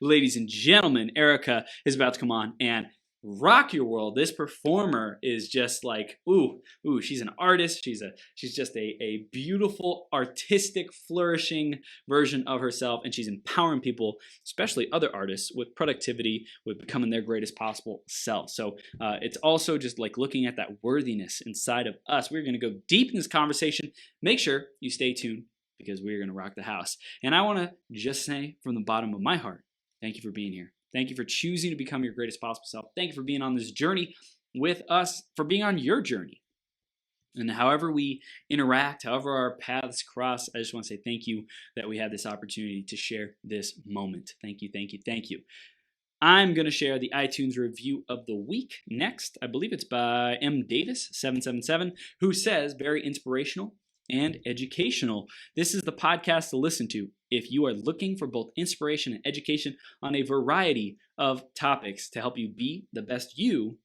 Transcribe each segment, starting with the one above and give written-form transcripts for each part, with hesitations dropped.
Ladies and gentlemen, Erica is about to come on and rock your world. This performer is just like, ooh, she's an artist. She's just a beautiful, artistic, flourishing version of herself, and she's empowering people, especially other artists, with productivity, with becoming their greatest possible self. So it's also just like looking at that worthiness inside of us. We're going to go deep in this conversation. Make sure you stay tuned because we're going to rock the house. And I want to just say from the bottom of my heart, thank you for being here. Thank you for choosing to become your greatest possible self. Thank you for being on this journey with us, for being on your journey. And however we interact, however our paths cross, I just want to say thank you that we had this opportunity to share this moment. Thank you, thank you, thank you. I'm going to share the iTunes review of the week next. I believe it's by M. Davis 777, who says, very inspirational and educational. This is the podcast to listen to if you are looking for both inspiration and education on a variety of topics to help you be the best you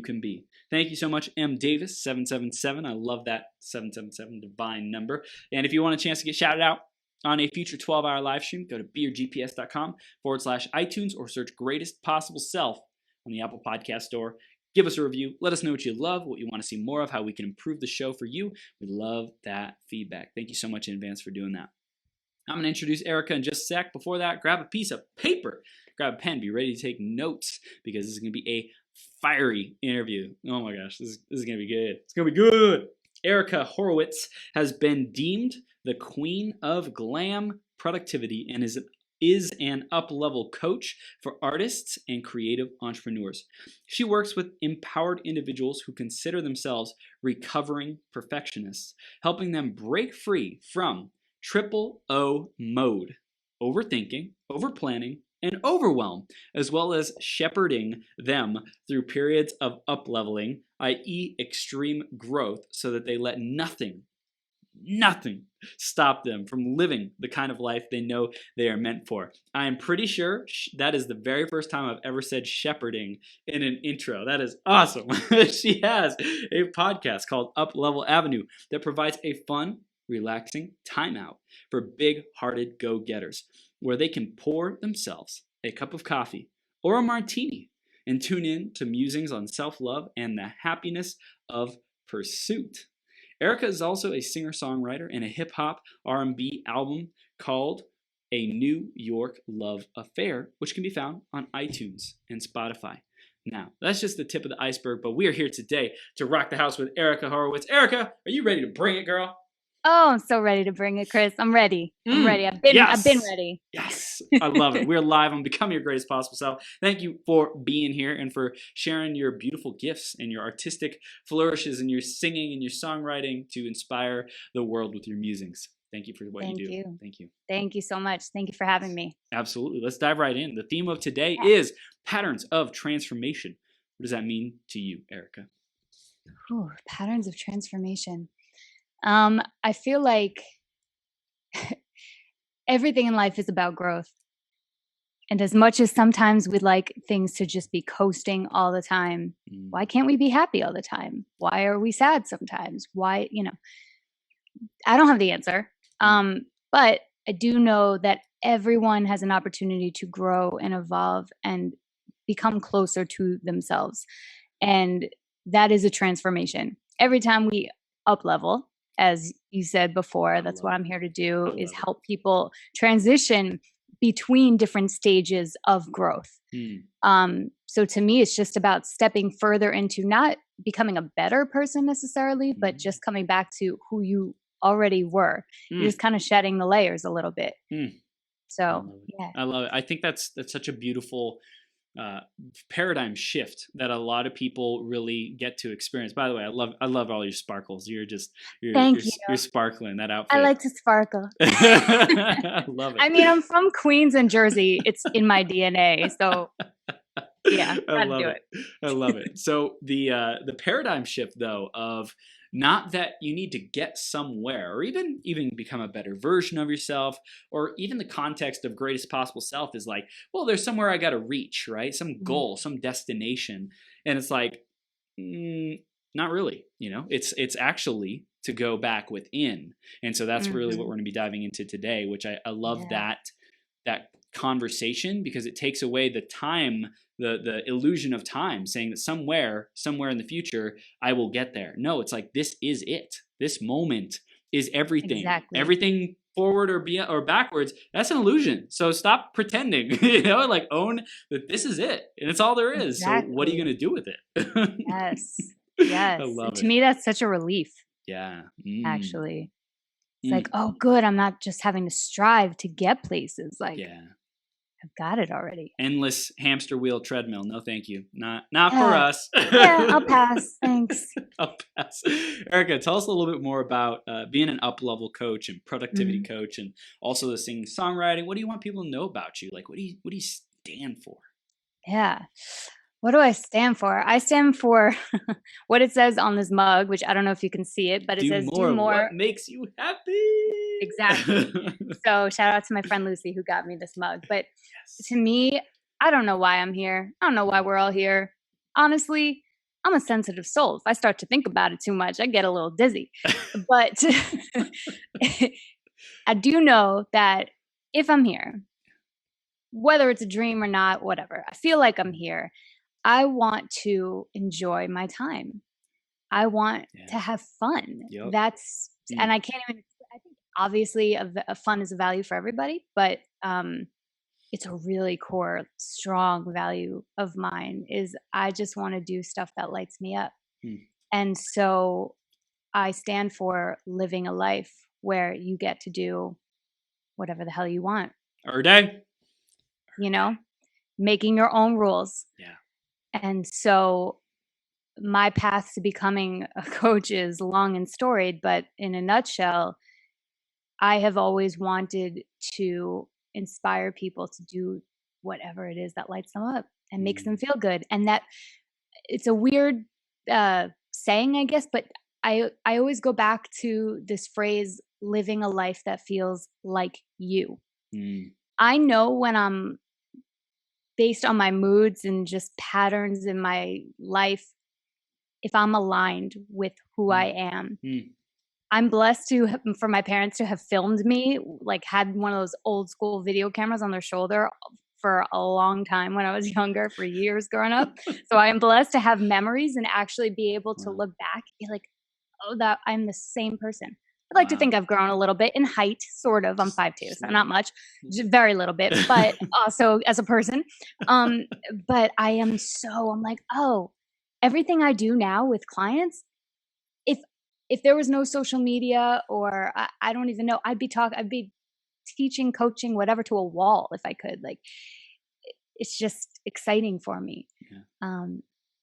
can be. Thank you so much, M. Davis 777. I love that 777 divine number. And if you want a chance to get shouted out on a future 12-hour live stream, go to beyourgps.com/iTunes or search Greatest Possible Self on the Apple Podcast Store. Give us a review. Let us know what you love, what you want to see more of, how we can improve the show for you. We love that feedback. Thank you so much in advance for doing that. I'm going to introduce Erica in just a sec. Before that, grab a piece of paper, grab a pen, be ready to take notes because this is going to be a fiery interview. Oh my gosh, this is going to be good. It's going to be good. Erica Horowitz has been deemed the Queen of Glam Productivity and is an up-level coach for artists and creative entrepreneurs. She works with empowered individuals who consider themselves recovering perfectionists, helping them break free from Triple O Mode Overthinking, Overplanning, and Overwhelm, as well as shepherding them through periods of upleveling, i.e. extreme growth, so that they let nothing stop them from living the kind of life they know they are meant for. I am pretty sure that is the very first time I've ever said shepherding in an intro. That is awesome. She has a podcast called Uplevel Avenue that provides a fun, relaxing timeout for big-hearted go-getters, where they can pour themselves a cup of coffee or a martini and tune in to musings on self-love and the happiness of pursuit. Erica is also a singer-songwriter in a hip-hop R&B album called A New York Love Affair, which can be found on iTunes and Spotify. Now, that's just the tip of the iceberg, but we are here today to rock the house with Erica Horowitz. Erica, are you ready to bring it, girl? Oh, I'm so ready to bring it, Chris. I'm ready. I'm ready. I've been ready. Yes. I love it. We're live on Become Your Greatest Possible Self. Thank you for being here and for sharing your beautiful gifts and your artistic flourishes and your singing and your songwriting to inspire the world with your musings. Thank you for what you do. Thank you. Thank you so much. Thank you for having me. Absolutely. Let's dive right in. The theme of today is patterns of transformation. What does that mean to you, Erica? Ooh, patterns of transformation. I feel like everything in life is about growth. And as much as sometimes we'd like things to just be coasting all the time, why can't we be happy all the time? Why are we sad sometimes? Why, I don't have the answer. But I do know that everyone has an opportunity to grow and evolve and become closer to themselves. And that is a transformation. Every time we up-level, as you said before, that's what I'm here to do, is help people transition between different stages of growth. So to me, it's just about stepping further into not becoming a better person necessarily, but just coming back to who you already were. You're just kind of shedding the layers a little bit. So, yeah. I love it. I think that's such a beautiful paradigm shift that a lot of people really get to experience. By the way, I love all your sparkles. You're sparkling that outfit. I like to sparkle. I love it. I mean, I'm from Queens and Jersey. It's in my DNA. So yeah, I love it. So the paradigm shift though of not that you need to get somewhere or even become a better version of yourself, or even the context of greatest possible self is like, well, there's somewhere I got to reach, right? Some goal, some destination. And it's like, not really, it's actually to go back within. And so that's really what we're going to be diving into today, which I love that conversation, because it takes away the time, the illusion of time, saying that somewhere in the future I will get there. No, it's like, this is it. This moment is everything. Exactly. Everything forward or backwards, that's an illusion. So stop pretending, like, own that this is it and it's all there is. Exactly. So what are you going to do with it? Yes. Yes. I love To it. me, that's such a relief. Yeah. Actually. It's like, oh, good. I'm not just having to strive to get places. Like, yeah. I've got it already. Endless hamster wheel treadmill. No, thank you. Not for us. Yeah, I'll pass. Thanks. I'll pass. Erica, tell us a little bit more about being an up-level coach and productivity coach, and also the singing-songwriting. What do you want people to know about you? Like, what do you stand for? Yeah. What do I stand for? I stand for what it says on this mug, which I don't know if you can see it, but it says do more. What makes you happy? Exactly. So shout out to my friend Lucy who got me this mug. But to me, I don't know why I'm here. I don't know why we're all here. Honestly, I'm a sensitive soul. If I start to think about it too much, I get a little dizzy. But I do know that if I'm here, whether it's a dream or not, whatever, I feel like I'm here. I want to enjoy my time. I want to have fun. That's, and I can't even, I think obviously a fun is a value for everybody, but it's a really core, strong value of mine is I just want to do stuff that lights me up. And so I stand for living a life where you get to do whatever the hell you want. Every day. Making your own rules. Yeah. And so my path to becoming a coach is long and storied, but in a nutshell, I have always wanted to inspire people to do whatever it is that lights them up and makes them feel good. And that it's a weird saying, I guess, but I always go back to this phrase, living a life that feels like you. I know when I'm, based on my moods and just patterns in my life, if I'm aligned with who I am. I'm blessed for my parents to have filmed me, like had one of those old school video cameras on their shoulder for a long time when I was younger, for years growing up. So I am blessed to have memories and actually be able to look back and be like, oh, that I'm the same person. I'd like to think I've grown a little bit in height, sort of. I'm 5'2", so not much, very little bit, but also as a person. But I'm like, oh, everything I do now with clients, if there was no social media or I don't even know, I'd be teaching, coaching, whatever to a wall if I could. Like, it's just exciting for me.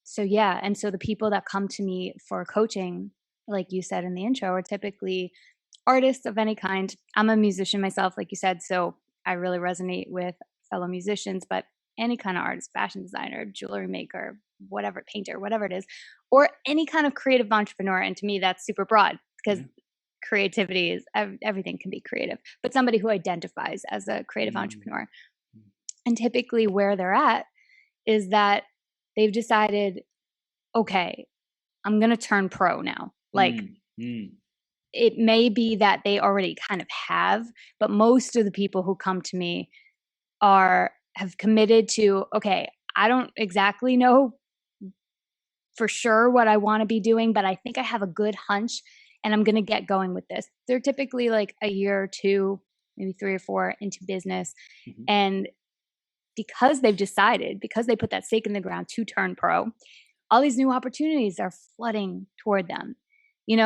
So yeah, and so the people that come to me for coaching, like you said in the intro, are typically artists of any kind. I'm a musician myself, like you said, so I really resonate with fellow musicians, but any kind of artist, fashion designer, jewelry maker, whatever, painter, whatever it is, or any kind of creative entrepreneur. And to me, that's super broad because creativity is, everything can be creative, but somebody who identifies as a creative entrepreneur. And typically where they're at is that they've decided, okay, I'm going to turn pro now. Like, it may be that they already kind of have, but most of the people who come to me have committed to, okay, I don't exactly know for sure what I want to be doing, but I think I have a good hunch and I'm going to get going with this. They're typically like a year or two, maybe 3 or 4 into business. And because they've decided, because they put that stake in the ground to turn pro, all these new opportunities are flooding toward them.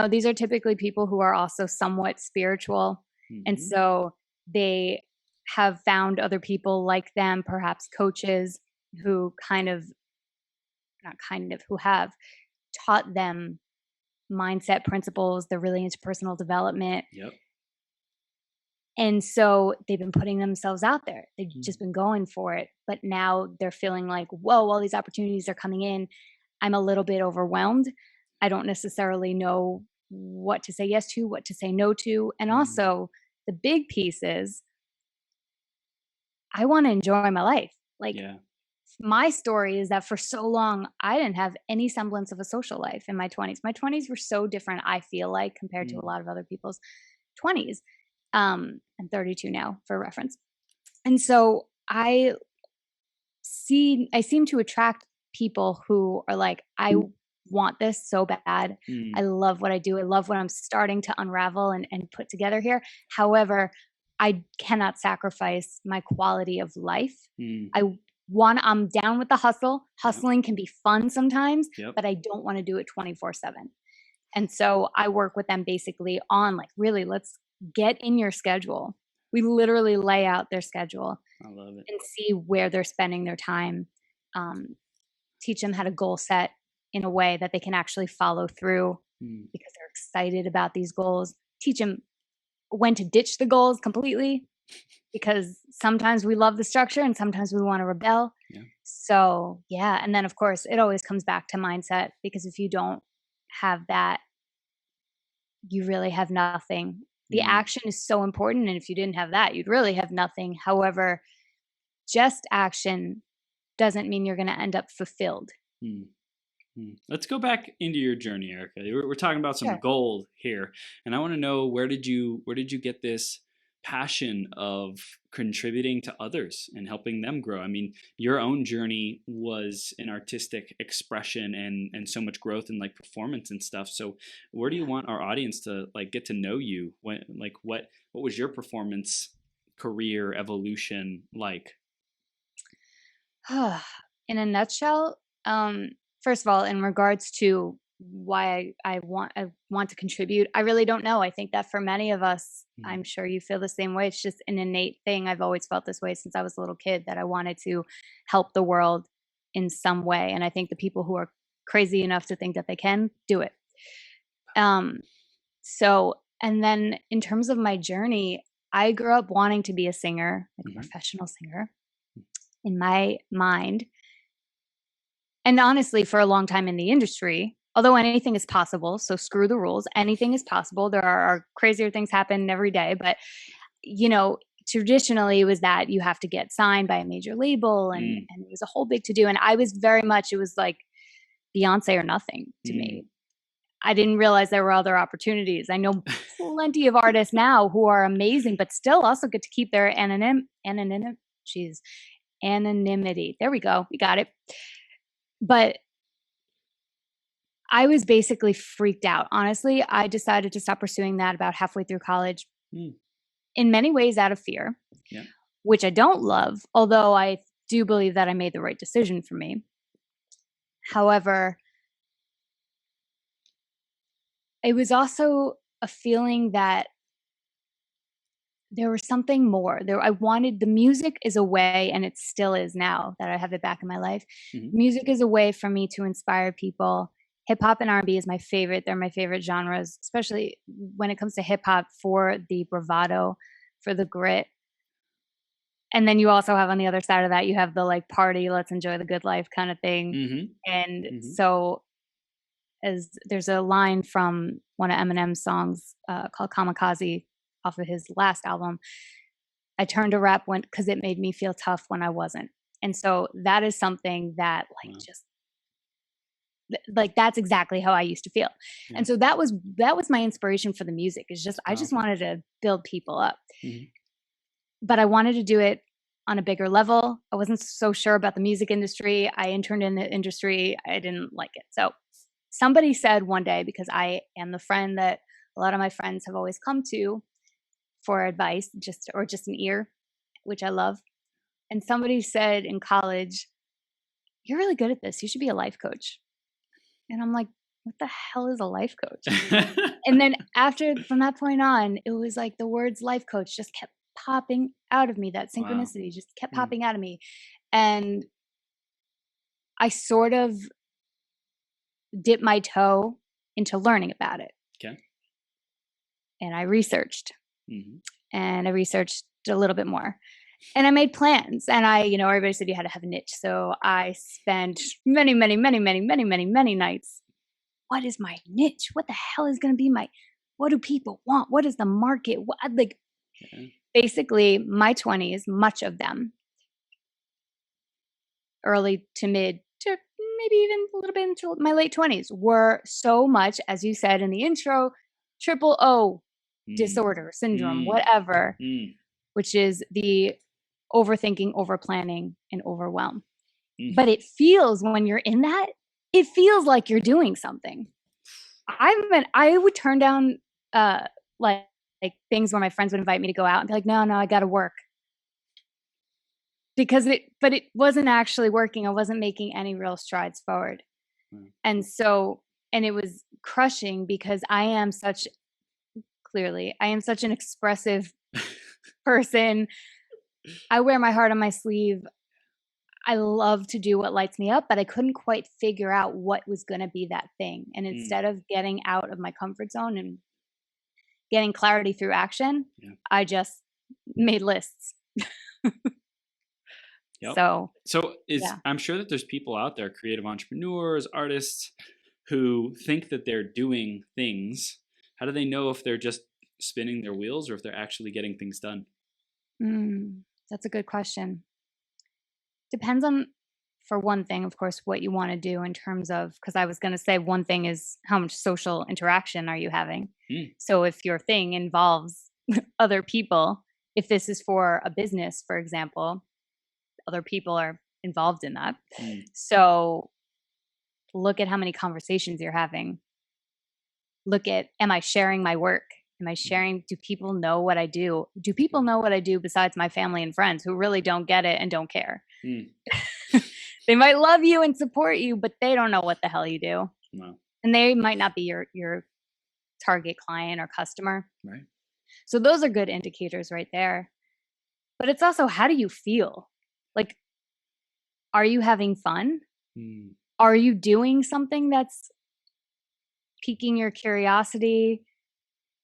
These are typically people who are also somewhat spiritual. And so they have found other people like them, perhaps coaches who who have taught them mindset principles. They're really into personal development. And so they've been putting themselves out there. They've just been going for it. But now they're feeling like, whoa, all these opportunities are coming in. I'm a little bit overwhelmed. I don't necessarily know what to say yes to, what to say no to. And also the big piece is I want to enjoy my life. Like, my story is that for so long, I didn't have any semblance of a social life in my 20s. My 20s were so different, I feel like, compared to a lot of other people's 20s. I'm 32 now, for reference. And so I seem to attract people who are like, I want this so bad. I Mm, love what I do. I love what I'm starting to unravel and put together here. However, I cannot sacrifice my quality of life. mm, I'm down with the hustle. yeah, Hustling can be fun sometimes, yep. but I don't want to do it 24/7. And so I work with them basically on like, really, let's get in your schedule. We literally lay out their schedule I love it. and see where they're spending their time. Um, Teach them how to goal set in a way that they can actually follow through Mm, because they're excited about these goals. Teach them when to ditch the goals completely because sometimes we love the structure and sometimes we want to rebel. yeah. So, yeah. And then, of course, it always comes back to mindset because if you don't have that, you really have nothing. The Mm, action is so important. And if you didn't have that, you'd really have nothing. However, just action doesn't mean you're going to end up fulfilled. mm. Let's go back into your journey, Erica. We're talking about some Sure. gold here, and I want to know where did you get this passion of contributing to others and helping them grow? I mean, your own journey was an artistic expression and so much growth and like performance and stuff. So, where do you want our audience to like get to know you? What was your performance career evolution like? In a nutshell, first of all, in regards to why I want to contribute, I really don't know. I think that for many of us, Mm, I'm sure you feel the same way. It's just an innate thing. I've always felt this way since I was a little kid that I wanted to help the world in some way. And I think the people who are crazy enough to think that they can do it. Um, and then in terms of my journey, I grew up wanting to be a singer, like a mhm, professional singer in my mind. And honestly, for a long time in the industry, although anything is possible, so screw the rules, anything is possible. There are crazier things happen every day, but you know, traditionally it was that you have to get signed by a major label mm, and it was a whole big to do. And I was very much, it was like Beyonce or nothing to mm. me. I didn't realize there were other opportunities. I know plenty of artists now who are amazing, but still also get to keep their jeez, anonymity. There we go. We got it. But I was basically freaked out. Honestly, I decided to stop pursuing that about halfway through college, Mm, in many ways out of fear, yeah. which I don't love, although I do believe that I made the right decision for me. However, it was also a feeling that there was something more. I wanted the music is a way, and it still is now that I have it back in my life. Mhm. Music is a way for me to inspire people. Hip hop and R&B is my favorite. They're my favorite genres, especially when it comes to hip hop for the bravado, for the grit. And then you also have on the other side of that, you have the like party, let's enjoy the good life kind of thing. Mhm. And Mhm. so as there's a line from one of Eminem's songs called Kamikaze off of his last album. I turned to rap when because it made me feel tough when I wasn't. And so that is something that like Wow. just like that's exactly how I used to feel. Yeah. And so that was my inspiration for the music. Is just It's I just powerful. wanted to build people up. Mhm. But I wanted to do it on a bigger level. I wasn't so sure about the music industry. I interned in the industry. I didn't like it. So somebody said one day, because I am the friend that a lot of my friends have always come to for advice, just an ear, which I love. And somebody said in college, "You're really good at this. You should be a life coach." And I'm like, "What the hell is a life coach?" And then from that point on, it was like the words life coach just kept popping out of me. That Wow. synchronicity just kept Mm. popping out of me. And I sort of dipped my toe into learning about it. Okay. And I researched Mhm. and I researched a little bit more. And I made plans and everybody said you had to have a niche. So I spent many, many, many, many, many, many, many nights. What is my niche? What the hell is going to be what do people want? What is the market? Like Yeah. basically my 20s, much of them, early to mid to maybe even a little bit into my late 20s, were so much, as you said in the intro, triple O Mm. disorder, syndrome, Mm. whatever, Mm. which is the overthinking, overplanning, and overwhelm. Mm. But it feels, when you're in that, it feels like you're doing something. I would turn down like things where my friends would invite me to go out and be like, no, I got to work. But it wasn't actually working. I wasn't making any real strides forward. And it was crushing because I am such an expressive person. I wear my heart on my sleeve. I love to do what lights me up, but I couldn't quite figure out what was going to be that thing. And instead of getting out of my comfort zone and getting clarity through action, I just made lists. Yep. So I'm sure that there's people out there, creative entrepreneurs, artists, who think that they're doing things. How do they know if they're just spinning their wheels or if they're actually getting things done? That's a good question. Depends on, for one thing, of course, what you want to do in terms of, because I was going to say one thing is how much social interaction are you having? So if your thing involves other people, if this is for a business, for example, other people are involved in that. So look at how many conversations you're having. Look at, am I sharing my work? Am I sharing, do people know what I do? Do people know what I do besides my family and friends who really don't get it and don't care? They might love you and support you, but they don't know what the hell you do. No. And they might not be your target client or customer. Right. So those are good indicators right there. But it's also, how do you feel? Like, are you having fun? Are you doing something that's piquing your curiosity,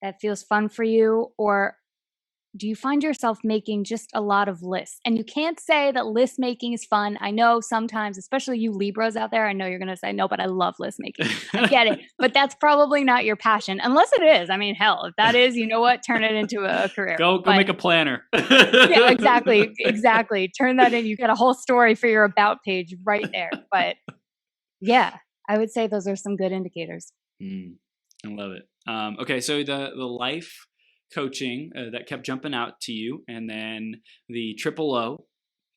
that feels fun for you? Or do you find yourself making just a lot of lists? And you can't say that list making is fun. I know sometimes, especially you Libras out there, I know you're going to say, no, but I love list making. I get it. But that's probably not your passion, unless it is. I mean, hell, if that is, you know what? Turn it into a career. Go make a planner. Yeah, exactly. Turn that in. You get a whole story for your about page right there. But yeah, I would say those are some good indicators. I love it. Okay, so the life coaching that kept jumping out to you, and then the Triple O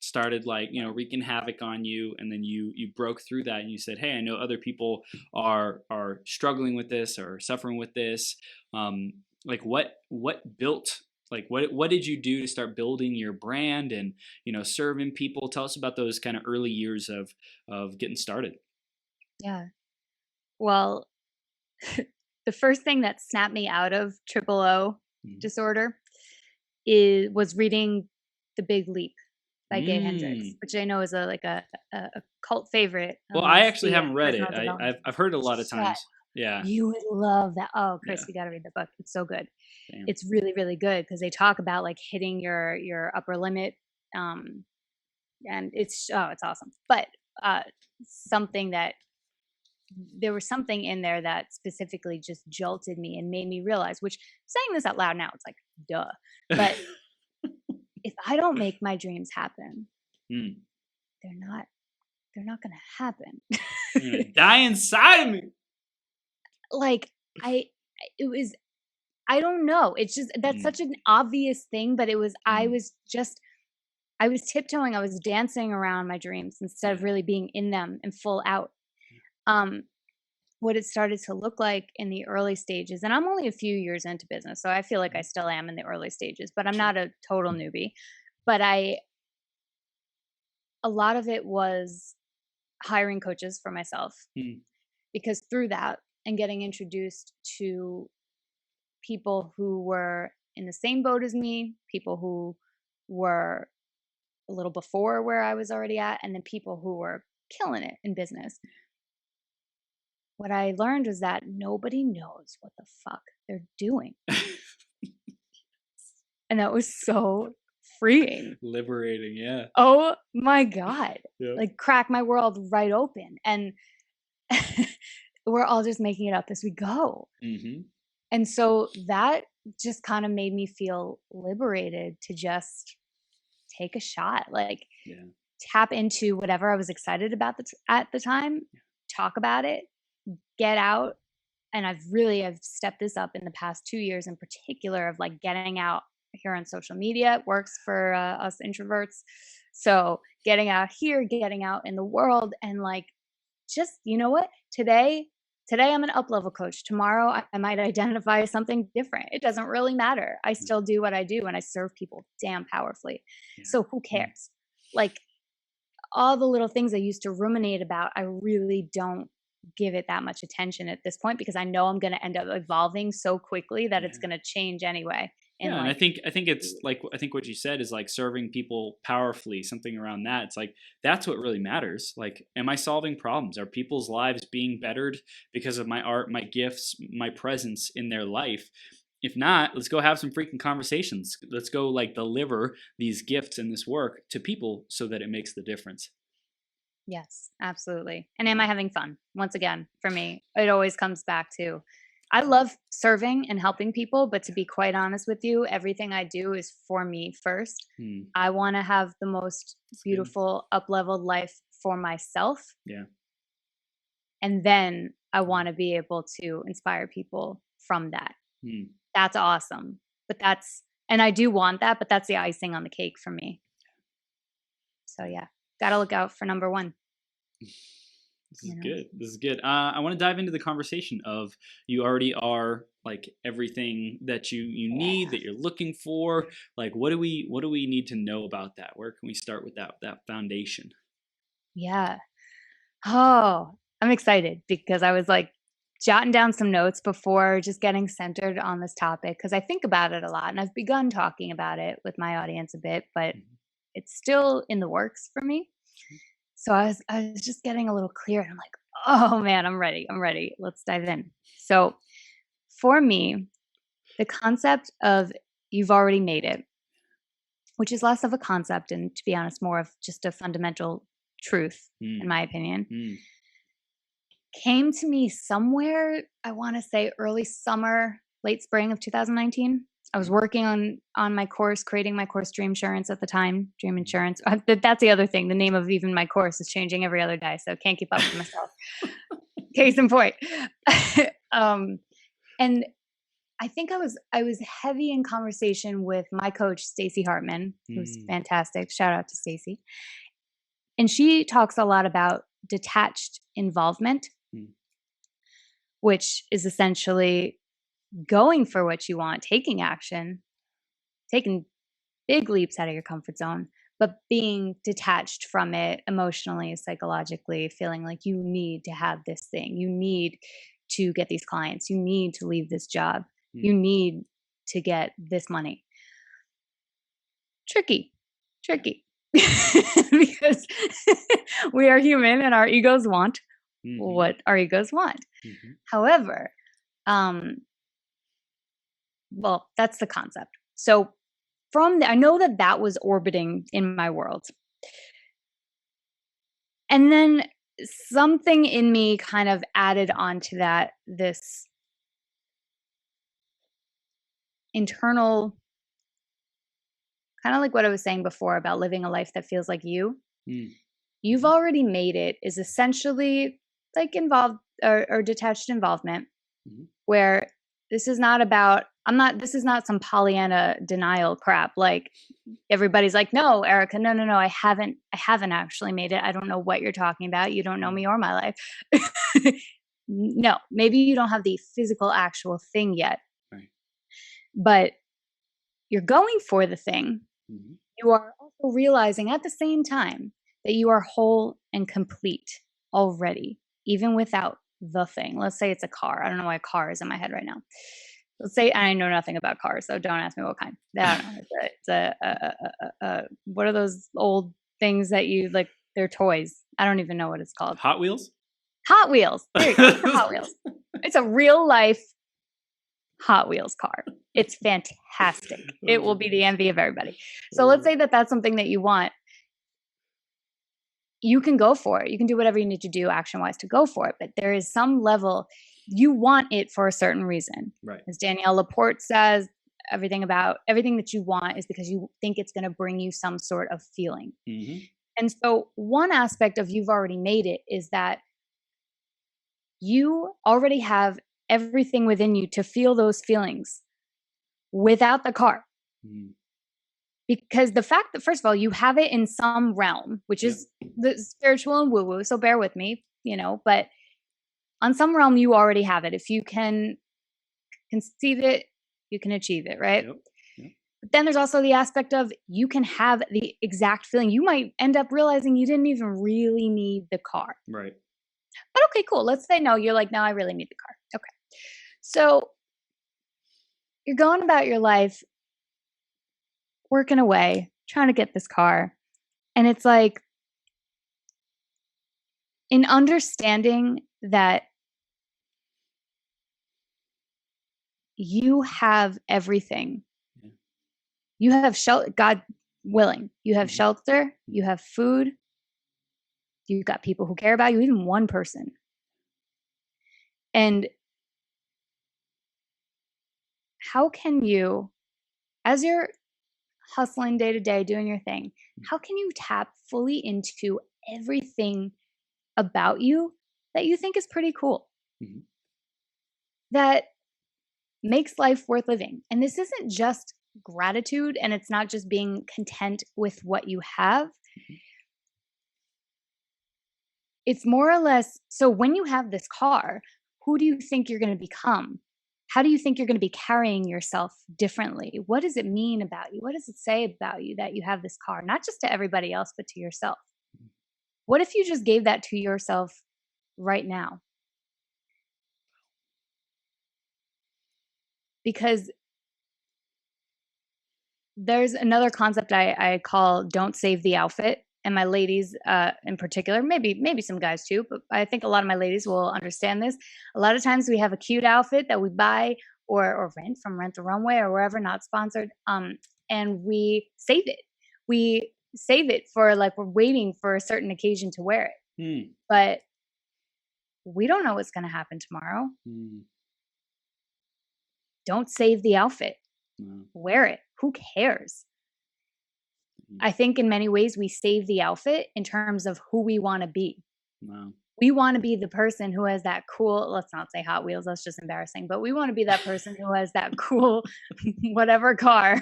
started wreaking havoc on you, and then you broke through that and you said, hey, I know other people are struggling with this or suffering with this. What did you do to start building your brand and serving people? Tell us about those kind of early years of getting started. Yeah, well, the first thing that snapped me out of Triple O disorder was reading The Big Leap by Gay Hendricks, which I know is a cult favorite. Well, I actually haven't read it. I've heard it a lot of times. Yeah, you would love that. Oh, Chris, you got to read the book. It's so good. Damn. It's really, really good because they talk about like hitting your upper limit, and it's awesome. But there was something in there that specifically just jolted me and made me realize, which, saying this out loud now, it's like, duh. But if I don't make my dreams happen, they're not going to happen. You're gonna die inside of me. Like, I don't know. It's just, that's such an obvious thing, but it was, I was tiptoeing, I was dancing around my dreams instead of really being in them and full out. What it started to look like in the early stages, and I'm only a few years into business, so I feel like I still am in the early stages, but I'm not a total newbie. But a lot of it was hiring coaches for myself, because through that and getting introduced to people who were in the same boat as me, people who were a little before where I was already at, and then people who were killing it in business. What I learned was that nobody knows what the fuck they're doing. And that was so freeing. Liberating, yeah. Oh my God. Yeah. Like, crack my world right open. And we're all just making it up as we go. And so that just kind of made me feel liberated to just take a shot, like tap into whatever I was excited about at the time, talk about it, get out. And I've stepped this up in the past 2 years in particular, of like getting out here on social media. It works for us introverts. So getting out here, getting out in the world, and like, just, you know what? Today I'm an up level coach. Tomorrow I might identify as something different. It doesn't really matter. I still do what I do and I serve people damn powerfully. Yeah. So who cares? Like, all the little things I used to ruminate about, I really don't give it that much attention at this point, because I know I'm going to end up evolving so quickly that it's Yeah. going to change anyway. Yeah, and Like, I think it's like, I think what you said is like serving people powerfully, something around that. It's like that's what really matters. Like, am I solving problems? Are people's lives being bettered because of my art, my gifts, my presence in their life? If not, let's go have some freaking conversations. Let's go like deliver these gifts and this work to people so that it makes the difference. yes, absolutely. And am I having fun? Once again, for me, it always comes back to, I love serving and helping people, but to be quite honest with you, everything I do is for me first. I want to have the most beautiful up-leveled life for myself. Yeah. And then I want to be able to inspire people from that. That's awesome. And I do want that, but that's the icing on the cake for me. So yeah, gotta look out for number one. This is good. This is good. I want to dive into the conversation of, you already are like everything that you need, that you're looking for. Like, what do we need to know about that? Where can we start with that foundation? Yeah. Oh, I'm excited because I was like jotting down some notes before just getting centered on this topic, because I think about it a lot and I've begun talking about it with my audience a bit, but it's still in the works for me. So I was just getting a little clear, and I'm like, oh man, I'm ready. Let's dive in. So for me, the concept of you've already made it, which is less of a concept and, to be honest, more of just a fundamental truth, in my opinion, came to me somewhere, I want to say early summer, late spring of 2019. I was working on my course, creating my course, Dream Insurance at the time. Dream Insurance. That's the other thing. The name of even my course is changing every other day, so can't keep up with myself. Case in point. And I think I was heavy in conversation with my coach, Stacey Hartman, who's fantastic. Shout out to Stacey. And she talks a lot about detached involvement, which is essentially going for what you want, taking action, taking big leaps out of your comfort zone, but being detached from it emotionally, psychologically, feeling like you need to have this thing. You need to get these clients. You need to leave this job. You need to get this money. Tricky. Because we are human and our egos want what our egos want. However, well, that's the concept. So I know that was orbiting in my world. And then something in me kind of added on to that, this internal, kind of like what I was saying before about living a life that feels like you. You've already made it is essentially like involved or detached involvement, where this is not about, this is not some Pollyanna denial crap. Like everybody's like, no, Erica, no, I haven't actually made it. I don't know what you're talking about. You don't know me or my life. No, maybe you don't have the physical actual thing yet, right? But you're going for the thing. You are also realizing at the same time that you are whole and complete already, even without the thing. Let's say it's a car. I don't know why a car is in my head right now. Let's say I know nothing about cars, so don't ask me what kind. I don't know. It's what are those old things that you like? They're toys. I don't even know what it's called. Hot Wheels? Hot Wheels. There you go. It's Hot Wheels. It's a real life Hot Wheels car. It's fantastic. It will be the envy of everybody. So let's say that that's something that you want. You can go for it. You can do whatever you need to do action-wise to go for it. But there is some level, you want it for a certain reason. Right. As Danielle Laporte says, everything that you want is because you think it's going to bring you some sort of feeling. And so one aspect of you've already made it is that you already have everything within you to feel those feelings without the car. Mm. Because the fact that, first of all, you have it in some realm, which is the spiritual and woo-woo, so bear with me, but on some realm you already have it. If you can conceive it, you can achieve it, right? Yep. Yep. But then there's also the aspect of you can have the exact feeling. You might end up realizing you didn't even really need the car. Right. But okay, cool. Let's say no, you're like, no, I really need the car. Okay. So you're going about your life, working away, trying to get this car. And it's like, in understanding that you have everything, you have shelter, God willing, you have shelter, you have food, you've got people who care about you, even one person. And how can you, as you're hustling day to day, doing your thing, how can you tap fully into everything about you that you think is pretty cool? Mm-hmm. That makes life worth living. And this isn't just gratitude, and it's not just being content with what you have. Mm-hmm. It's more or less, so when you have this car, who do you think you're going to become? How do you think you're going to be carrying yourself differently? What does it mean about you? What does it say about you that you have this car? Not just to everybody else, but to yourself. What if you just gave that to yourself right now? Because there's another concept I call don't save the outfit. And my ladies in particular, maybe some guys too, but I think a lot of my ladies will understand this. A lot of times we have a cute outfit that we buy or rent from Rent the Runway or wherever, not sponsored, and we save it. We save it for, like, we're waiting for a certain occasion to wear it. But we don't know what's going to happen tomorrow. Don't save the outfit. Wear it. Who cares? I think in many ways we save the outfit in terms of who we want to be. Wow. We want to be the person who has that cool, let's not say Hot Wheels, that's just embarrassing, but we want to be that person who has that cool whatever car,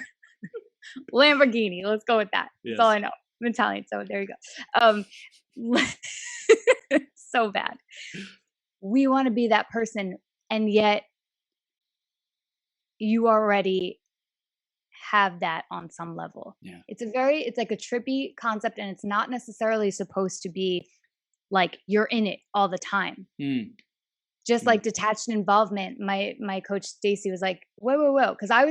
Lamborghini, let's go with that. Yes. That's all I know. I'm Italian, so there you go. So bad. We want to be that person, and yet you already have that on some level. Yeah. It's like a trippy concept, and it's not necessarily supposed to be like you're in it all the time. Just like detached involvement. My coach Stacy was like, whoa, because I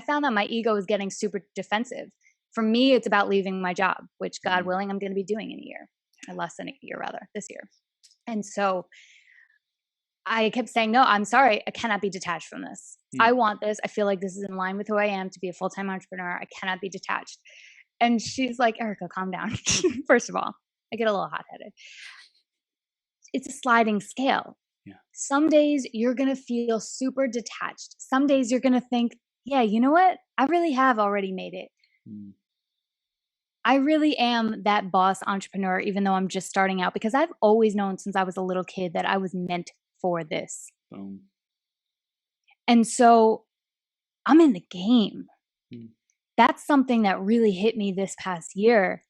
found that my ego was getting super defensive. For me, it's about leaving my job, which God willing, I'm going to be doing in a year, or less than a year rather, this year. And so I kept saying, no, I'm sorry, I cannot be detached from this. I want this. I feel like this is in line with who I am to be a full-time entrepreneur. I cannot be detached. And she's like, Erica, calm down. First of all, I get a little hot-headed. It's a sliding scale. Yeah. Some days you're going to feel super detached. Some days you're going to think, yeah, you know what? I really have already made it. I really am that boss entrepreneur, even though I'm just starting out, because I've always known since I was a little kid that I was meant for this. And so I'm in the game. That's something that really hit me this past year.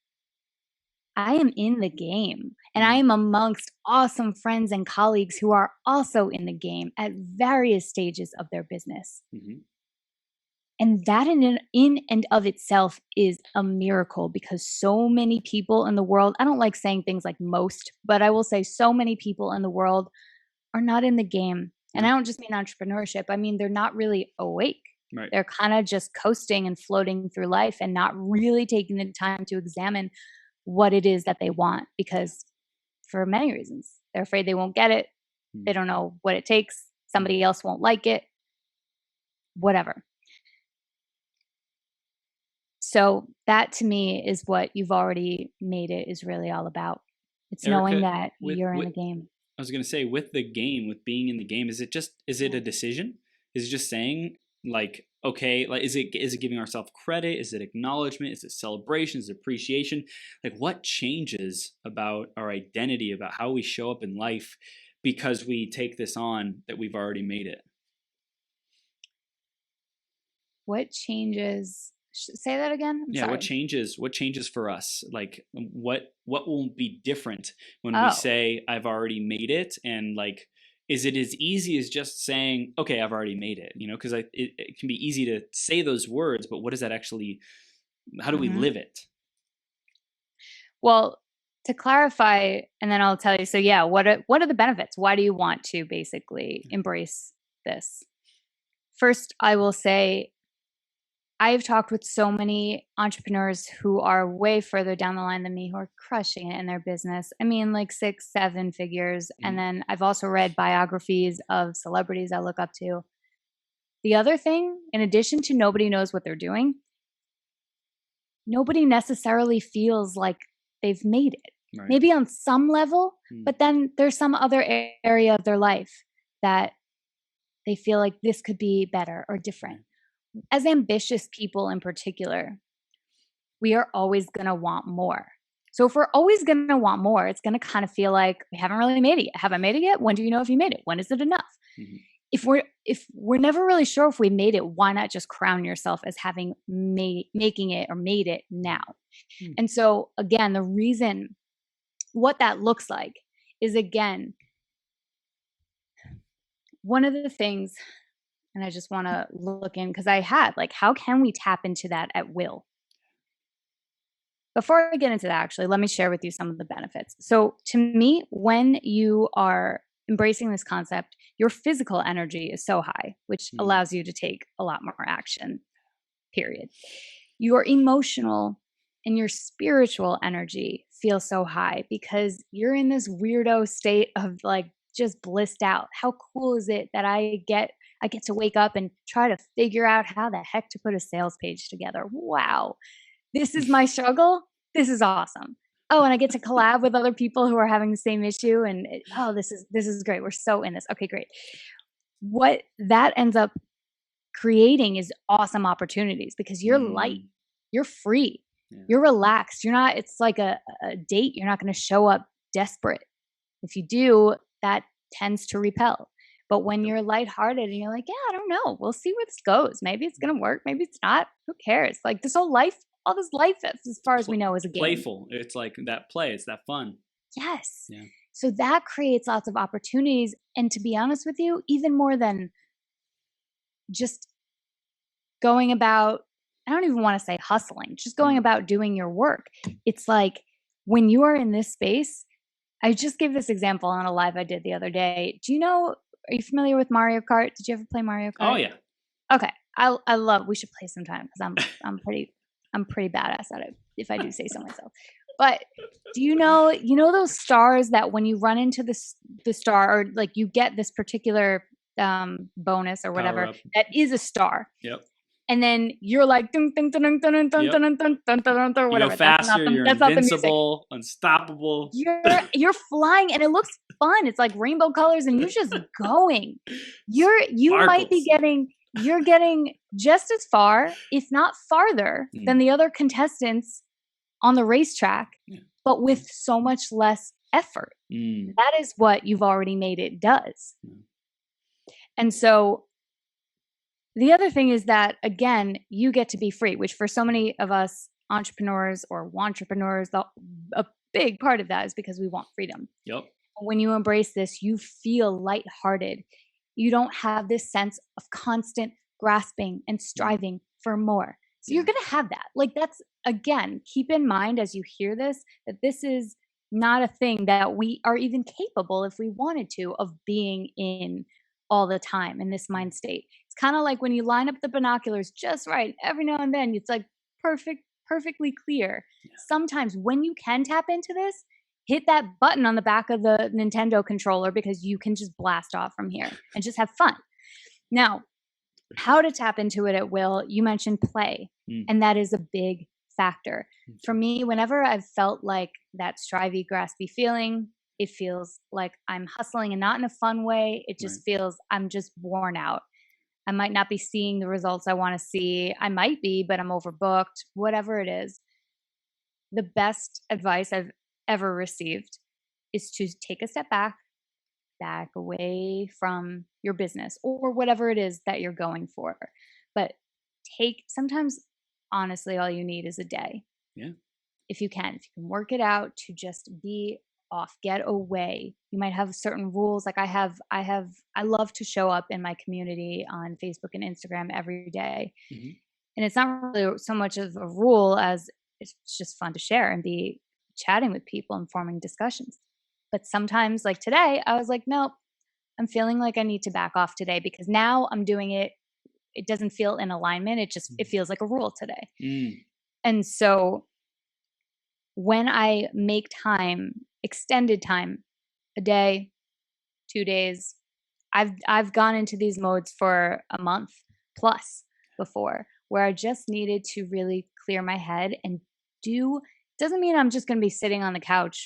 I am in the game, and I am amongst awesome friends and colleagues who are also in the game at various stages of their business. And that in and of itself is a miracle, because so many people in the world, I don't like saying things like most, but I will say so many people in the world are not in the game. And I don't just mean entrepreneurship. I mean, they're not really awake. Right. They're kind of just coasting and floating through life and not really taking the time to examine what it is that they want, because for many reasons, they're afraid they won't get it. They don't know what it takes. Somebody else won't like it, whatever. So that to me is what you've already made it is really all about. It's Erica, knowing that you're in the game. I was going to say, with the game, with being in the game, is it a decision? Is it just saying, like, okay, like, is it giving ourselves credit? Is it acknowledgement? Is it celebration? Is it appreciation? Like, what changes about our identity, about how we show up in life, because we take this on that we've already made it? What changes? Say that again. I'm Yeah, sorry. what changes for us? Like what will be different when we Oh, say I've already made it, and like is it as easy as just saying, okay, I've already made it, because it can be easy to say those words, but what does that actually, how do we hmm live it? well, to clarify, and then I'll tell you. So yeah, what are the benefits? Why do you want to basically embrace this? First, I will say I've talked with so many entrepreneurs who are way further down the line than me, who are crushing it in their business. I mean, like 6, 7 figures. And Mhm. then I've also read biographies of celebrities I look up to. The other thing, in addition to nobody knows what they're doing, nobody necessarily feels like they've made it. Right. Maybe on some level, Mm. but then there's some other area of their life that they feel like this could be better or different. As ambitious people in particular, we are always going to want more. So if we're always going to want more, it's going to kind of feel like we haven't really made it yet. Have I made it yet? When do you know if you made it? When is it enough? Mhm. If we're never really sure if we made it, why not just crown yourself as having making it or made it now? Mm. And so again, the reason what that looks like is, again, one of the things, and I just want to look in because I had like, how can we tap into that at will? Before I get into that, actually, let me share with you some of the benefits. So, to me, when you are embracing this concept, your physical energy is so high, which Mm. allows you to take a lot more action, period. Your emotional and your spiritual energy feel so high because you're in this weirdo state of like just blissed out. How cool is it that I get to wake up and try to figure out how the heck to put a sales page together. Wow. This is my struggle. This is awesome. Oh, and I get to collab with other people who are having the same issue, and this is great. We're so in this. Okay, great. What that ends up creating is awesome opportunities because you're light, Mm. you're free, Yeah. you're relaxed. You're not, it's like a date. You're not going to show up desperate. If you do, that tends to repel. But when you're lighthearted and you're like, yeah, I don't know, we'll see where this goes. Maybe it's going to work. Maybe it's not. Who cares? Like this whole life, all this life, as far as we know, is a game. Playful. It's like that play. It's that fun. Yes. Yeah. So that creates lots of opportunities. And to be honest with you, even more than just going about, I don't even want to say hustling, just going about doing your work. It's like when you are in this space, I just gave this example on a live I did the other day. Do you know, are you familiar with Mario Kart? Did you ever play Mario Kart? Oh yeah. Okay. I love, we should play sometime because I'm pretty badass at it, if I do say so myself. But do you know those stars that when you run into the star, or like you get this particular bonus or whatever, Power up. that is a star. Yep. And then you're like dun dun dun dun dun dun Yep. dun dun dun dun dun, You whatever. go faster. You're That's not the music. invincible, unstoppable. You're flying and it looks fun. It's like rainbow colors and you're just going. You might be Sparkles. you're getting just as far, if not farther, than the other contestants on the racetrack, but with so much less effort. That is what you've already made it does. And so the other thing is that, again, you get to be free, which for so many of us entrepreneurs or wantrepreneurs, a big part of that is because we want freedom. Yep. When you embrace this, you feel lighthearted. You don't have this sense of constant grasping and striving for more. So you're going to have that. Like that's, again, keep in mind as you hear this, that this is not a thing that we are even capable, if we wanted to, of being in all the time in this mind state. It's kind of like when you line up the binoculars just right, every now and then it's like perfectly clear. Sometimes when you can tap into this, hit that button on the back of the Nintendo controller because you can just blast off from here and just have fun. Now, how to tap into it at will, you mentioned play, and that is a big factor. For me, whenever I've felt like that strivey, graspy feeling, it feels like I'm hustling and not in a fun way. It just feels I'm just worn out. I might not be seeing the results I want to see. I might be, but I'm overbooked, whatever it is. The best advice I've ever received is to take a step back away from your business or whatever it is that you're going for. But sometimes, honestly, all you need is a day. Yeah. If you can work it out to just be off, get away. You might have certain rules. Like I love to show up in my community on Facebook and Instagram every day. Hmm. And it's not really so much of a rule as it's just fun to share and be chatting with people and forming discussions. But sometimes, like today, I was like, nope, I'm feeling like I need to back off today because now I'm doing it. It doesn't feel in alignment. It feels like a rule today. Mm. And so when I make time, extended time, a day, 2 days, I've gone into these modes for a month plus before where I just needed to really clear my head and do doesn't mean I'm just going to be sitting on the couch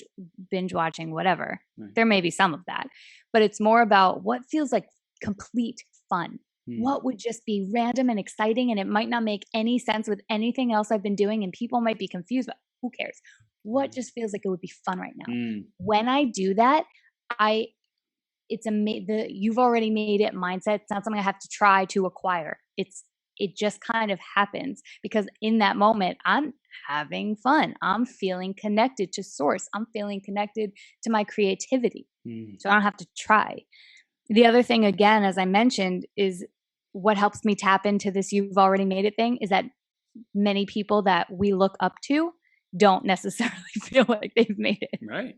binge watching whatever. Right. There may be some of that, but it's more about what feels like complete fun. What would just be random and exciting and it might not make any sense with anything else I've been doing and people might be confused, but who cares? What just feels like it would be fun right now? When I do that, it's the you've already made it mindset. It's not something I have to try to acquire. It just kind of happens because in that moment I'm having fun. I'm feeling connected to source. I'm feeling connected to my creativity. So I don't have to try. The other thing, again, as I mentioned, is what helps me tap into this you've already made it thing is that many people that we look up to don't necessarily feel like they've made it. Right.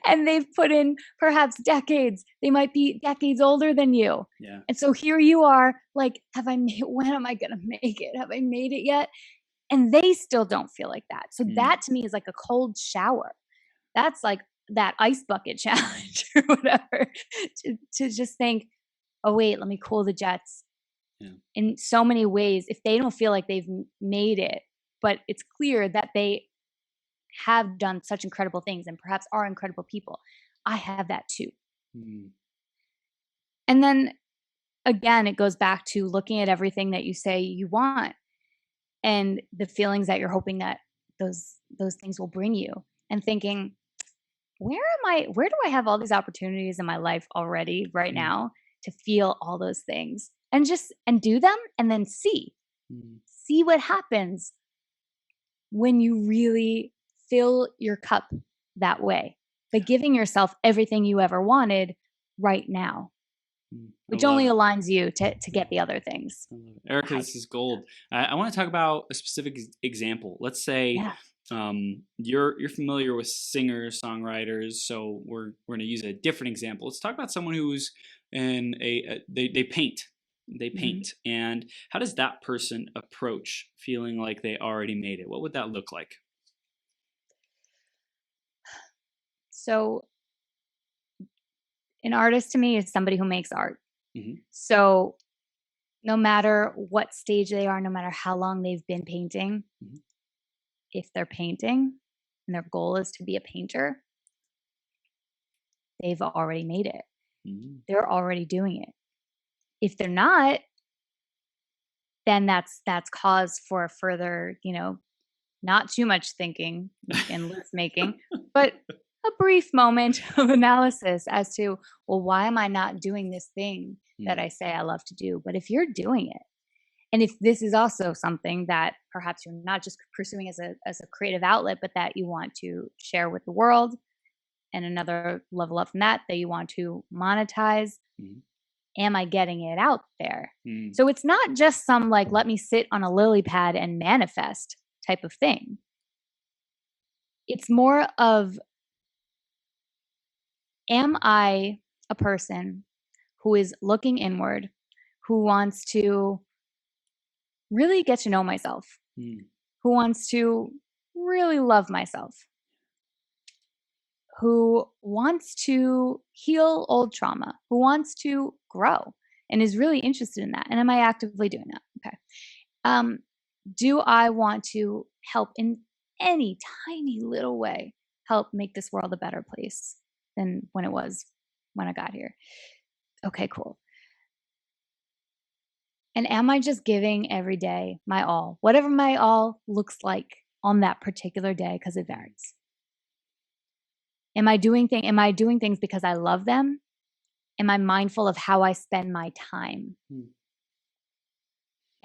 And they've put in perhaps decades. They might be decades older than you. Yeah. And so here you are, like, when am I going to make it? Have I made it yet? And they still don't feel like that. So that to me is like a cold shower. That's like that ice bucket challenge or whatever to just think, oh, wait, let me cool the jets. Yeah. In so many ways, if they don't feel like they've made it, but it's clear that they have done such incredible things and perhaps are incredible people, I have that too. And then again, it goes back to looking at everything that you say you want and the feelings that you're hoping that those things will bring you and thinking, where do I have all these opportunities in my life already right now to feel all those things and do them and then see what happens when you really fill your cup that way by giving yourself everything you ever wanted right now, which only aligns you to get the other things. Erica, this is gold. I want to talk about a specific example. Let's say you're familiar with singer-songwriters, so we're going to use a different example. Let's talk about someone who's they paint. They paint. And how does that person approach feeling like they already made it? What would that look like? So an artist to me is somebody who makes art. So no matter what stage they are, no matter how long they've been painting, if they're painting and their goal is to be a painter, they've already made it. They're already doing it. If they're not, then that's cause for further, not too much thinking and list making, but a brief moment of analysis as to, well, why am I not doing this thing that I say I love to do? But if you're doing it, and if this is also something that perhaps you're not just pursuing as a creative outlet, but that you want to share with the world, and another level up from that you want to monetize, am I getting it out there? So it's not just some like, let me sit on a lily pad and manifest type of thing. It's more of, am I a person who is looking inward, who wants to really get to know myself, who wants to really love myself, who wants to heal old trauma, who wants to grow and is really interested in that? And am I actively doing that? Okay. Do I want to help in any tiny little way, help make this world a better place than when it was when I got here? Okay, cool. And am I just giving every day my all, whatever my all looks like on that particular day, because it varies? Am I doing things because I love them? Am I mindful of how I spend my time?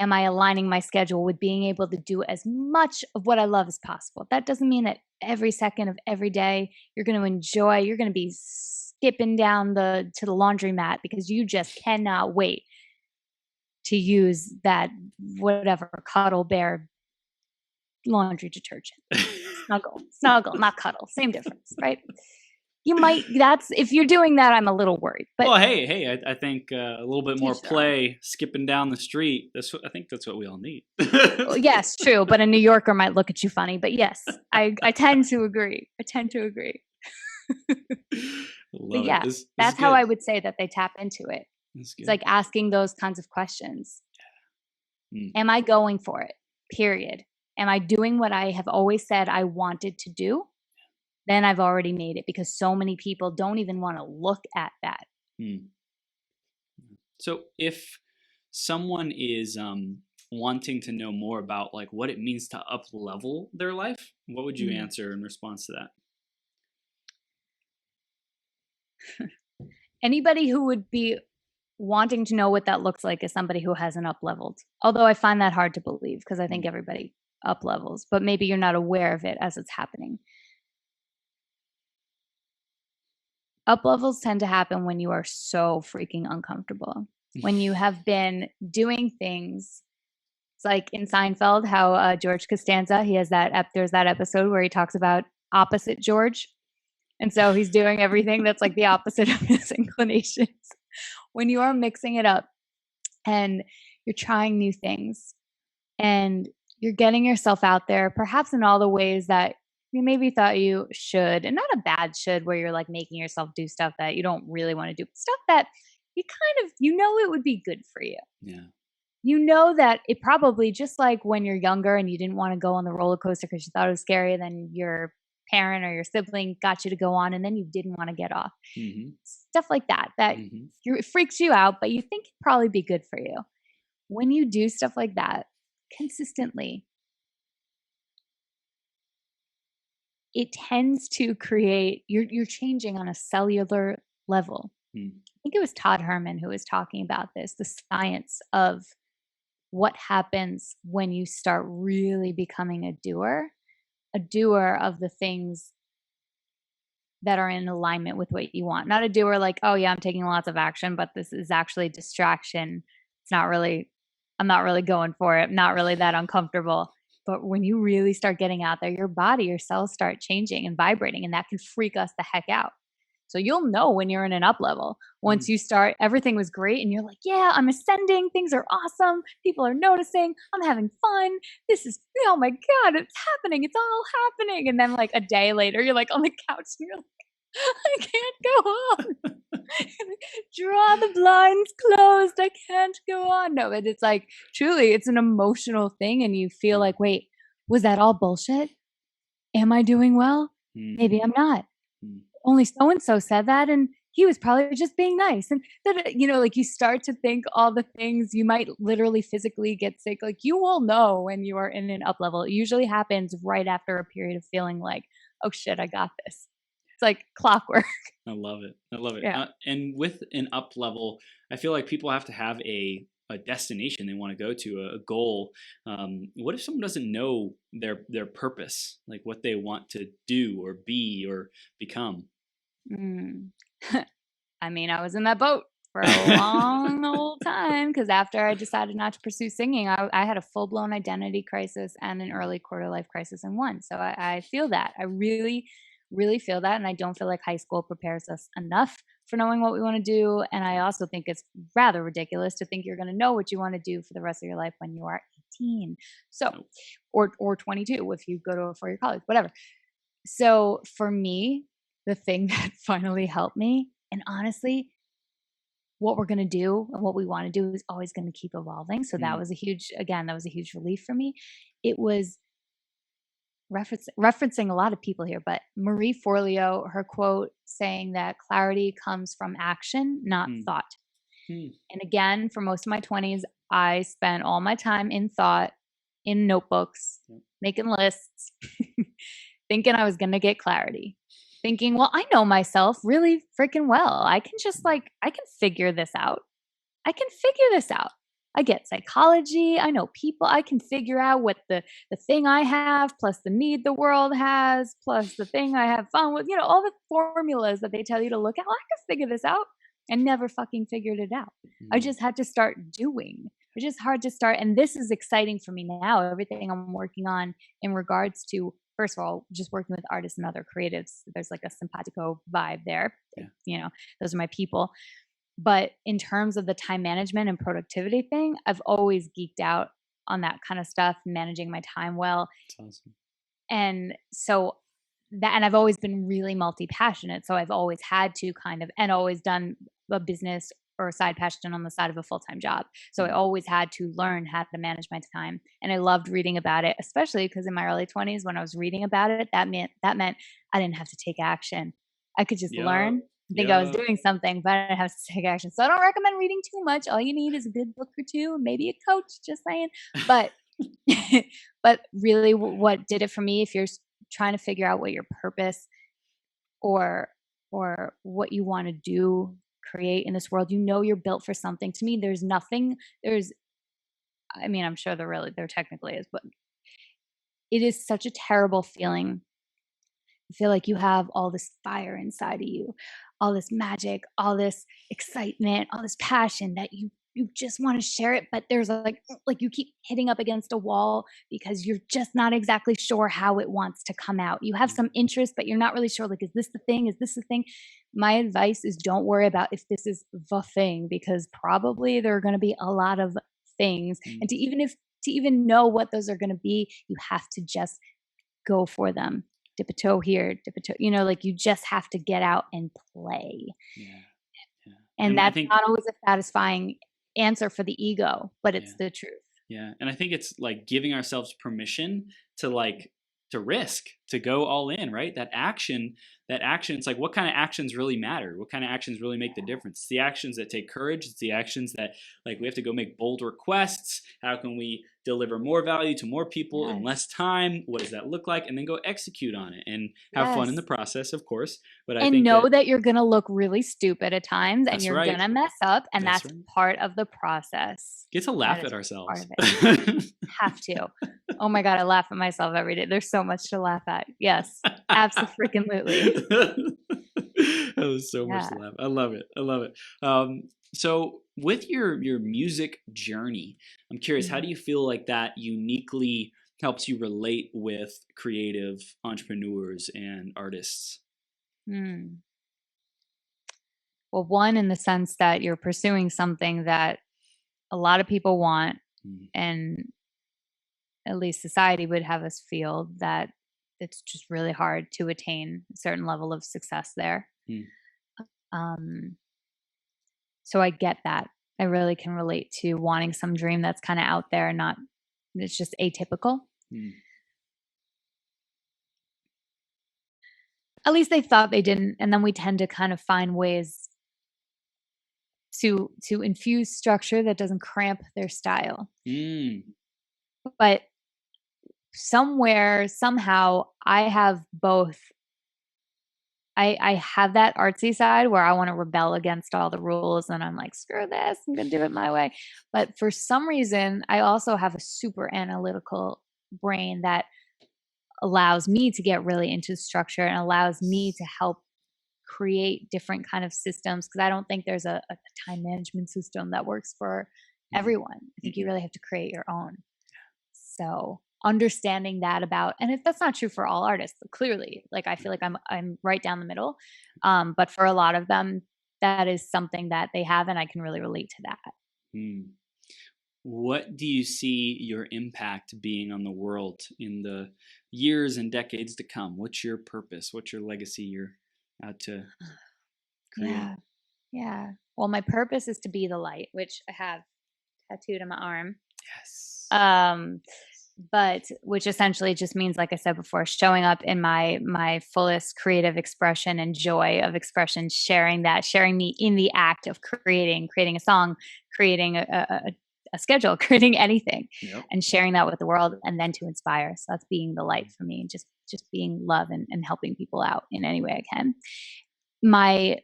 Am I aligning my schedule with being able to do as much of what I love as possible? That doesn't mean that every second of every day you're going to enjoy, you're going to be skipping down to the laundromat because you just cannot wait to use that whatever cuddle bear laundry detergent. Snuggle, not cuddle. Same difference, right? You might, if you're doing that, I'm a little worried. But well, hey, I think a little bit more play, skipping down the street. I think that's what we all need. Well, yes, true. But a New Yorker might look at you funny. But yes, I tend to agree. But yeah, that's how I would say that they tap into it. It's like asking those kinds of questions. Am I going for it? Period. Am I doing what I have always said I wanted to do? Then I've already made it, because so many people don't even want to look at that. So if someone is wanting to know more about like what it means to up-level their life, what would you answer in response to that? Anybody who would be wanting to know what that looks like is somebody who hasn't up-leveled. Although I find that hard to believe, because I think everybody up-levels, but maybe you're not aware of it as it's happening. Up-levels tend to happen when you are so freaking uncomfortable. When you have been doing things. It's like in Seinfeld, how George Costanza, there's that episode where he talks about opposite George. And so he's doing everything that's like the opposite of his inclinations. When you are mixing it up and you're trying new things and you're getting yourself out there, perhaps in all the ways that you maybe thought you should, and not a bad should where you're like making yourself do stuff that you don't really want to do, stuff that you kind of, it would be good for you. Yeah. You know that it probably, just like when you're younger and you didn't want to go on the roller coaster because you thought it was scary, then your parent or your sibling got you to go on and then you didn't want to get off. Stuff like that, it freaks you out, but you think it'd probably be good for you. When you do stuff like that consistently, it tends to create, you're changing on a cellular level. I think it was Todd Herman who was talking about this, the science of what happens when you start really becoming a doer of the things that are in alignment with what you want. Not a doer like, oh yeah, I'm taking lots of action, but this is actually distraction. I'm not really going for it. I'm not really that uncomfortable. But when you really start getting out there, your body, your cells start changing and vibrating, and that can freak us the heck out. So you'll know when you're in an up level. Once you start, everything was great and you're like, yeah, I'm ascending. Things are awesome. People are noticing. I'm having fun. This is, oh my God, it's happening. It's all happening. And then like a day later, you're like on the couch and you're like, I can't go on. Draw the blinds closed. I can't go on. No, but it's like, truly, it's an emotional thing. And you feel like, wait, was that all bullshit? Am I doing well? Maybe I'm not. Only so-and-so said that, and he was probably just being nice. And that, like you start to think all the things, you might literally physically get sick. Like you will know when you are in an up level. It usually happens right after a period of feeling like, oh shit, I got this. It's like clockwork. I love it. Yeah. And with an up level, I feel like people have to have a destination they want to go to, a goal. What if someone doesn't know their purpose, like what they want to do or be or become? I mean, I was in that boat for a long old time, because after I decided not to pursue singing, I had a full-blown identity crisis and an early quarter life crisis in one. So I feel that. I really, really feel that. And I don't feel like high school prepares us enough for knowing what we want to do. And I also think it's rather ridiculous to think you're going to know what you want to do for the rest of your life when you are 18. So, or 22 if you go to a four-year college, whatever. So for me, the thing that finally helped me, and honestly, what we're going to do and what we want to do is always going to keep evolving. So that was a huge relief for me. It was referencing a lot of people here, but Marie Forleo, her quote saying that clarity comes from action, not thought. And again, for most of my 20s, I spent all my time in thought, in notebooks, making lists, thinking I was going to get clarity. Thinking, well, I know myself really freaking well. I can just I can figure this out. I I get psychology. I know people. I can figure out what the thing I have plus the need the world has plus the thing I have fun with. All the formulas that they tell you to look at. Well, I can figure this out. I never fucking figured it out. I just had to start doing. It's just hard to start. And this is exciting for me now. Everything I'm working on in regards to, first of all, just working with artists and other creatives. There's like a simpatico vibe there. Yeah. Those are my people. But in terms of the time management and productivity thing, I've always geeked out on that kind of stuff, managing my time well. That's awesome. And so and I've always been really multi-passionate. So I've always had to and always done a business or a side passion on the side of a full-time job. So I always had to learn how to manage my time. And I loved reading about it, especially because in my early 20s, when I was reading about it, that meant I didn't have to take action. I could just learn, think I was doing something, but I didn't have to take action. So I don't recommend reading too much. All you need is a good book or two, maybe a coach, just saying. But but really what did it for me, if you're trying to figure out what your purpose or what you want to do, create in this world, you're built for something. To me, I'm sure there technically is, but it is such a terrible feeling. I feel like you have all this fire inside of you, all this magic, all this excitement, all this passion that you just want to share it, but there's like you keep hitting up against a wall because you're just not exactly sure how it wants to come out. You have some interest, but you're not really sure, like, is this the thing? Is this the thing? My advice is don't worry about if this is the thing, because probably there are going to be a lot of things. And to even know what those are going to be, you have to just go for them. Dip a toe here, dip a toe, like you just have to get out and play. Yeah. And that's not always a satisfying answer for the ego, but it's the truth. Yeah. And I think it's like giving ourselves permission to risk, to go all in, right? That action, it's like, what kind of actions really matter? What kind of actions really make the difference? It's the actions that take courage. It's the actions that, like, we have to go make bold requests. How can we deliver more value to more people in less time? What does that look like? And then go execute on it and have fun in the process, of course. But I think that you're going to look really stupid at times, and you're going to mess up, and that's part of the process. Get to laugh at ourselves. Have to. Oh my God, I laugh at myself every day. There's so much to laugh at. Yes, absolutely. That was so much to laugh. I love it. So with your music journey, I'm curious, how do you feel like that uniquely helps you relate with creative entrepreneurs and artists? Well, one, in the sense that you're pursuing something that a lot of people want, and at least society would have us feel that it's just really hard to attain a certain level of success there. So I get that. I really can relate to wanting some dream that's kind of out there, it's just atypical. At least they thought they didn't. And then we tend to kind of find ways to infuse structure that doesn't cramp their style. But somehow I have both. I have that artsy side where I want to rebel against all the rules, and I'm like, screw this, I'm going to do it my way. But for some reason, I also have a super analytical brain that allows me to get really into structure and allows me to help create different kind of systems, because I don't think there's a time management system that works for everyone. I think you really have to create your own. So understanding that and if that's not true for all artists, clearly, like, I feel like I'm right down the middle. But for a lot of them, that is something that they have, and I can really relate to that. What do you see your impact being on the world in the years and decades to come? What's your purpose? What's your legacy you're out to create? Yeah. Well, my purpose is to be the light, which I have tattooed on my arm. Yes. But which essentially just means, like I said before, showing up in my fullest creative expression and joy of expression, sharing me in the act of creating a song, creating a schedule, creating anything, and sharing that with the world, and then to inspire. So that's being the light for me, just being love and helping people out in any way I can. My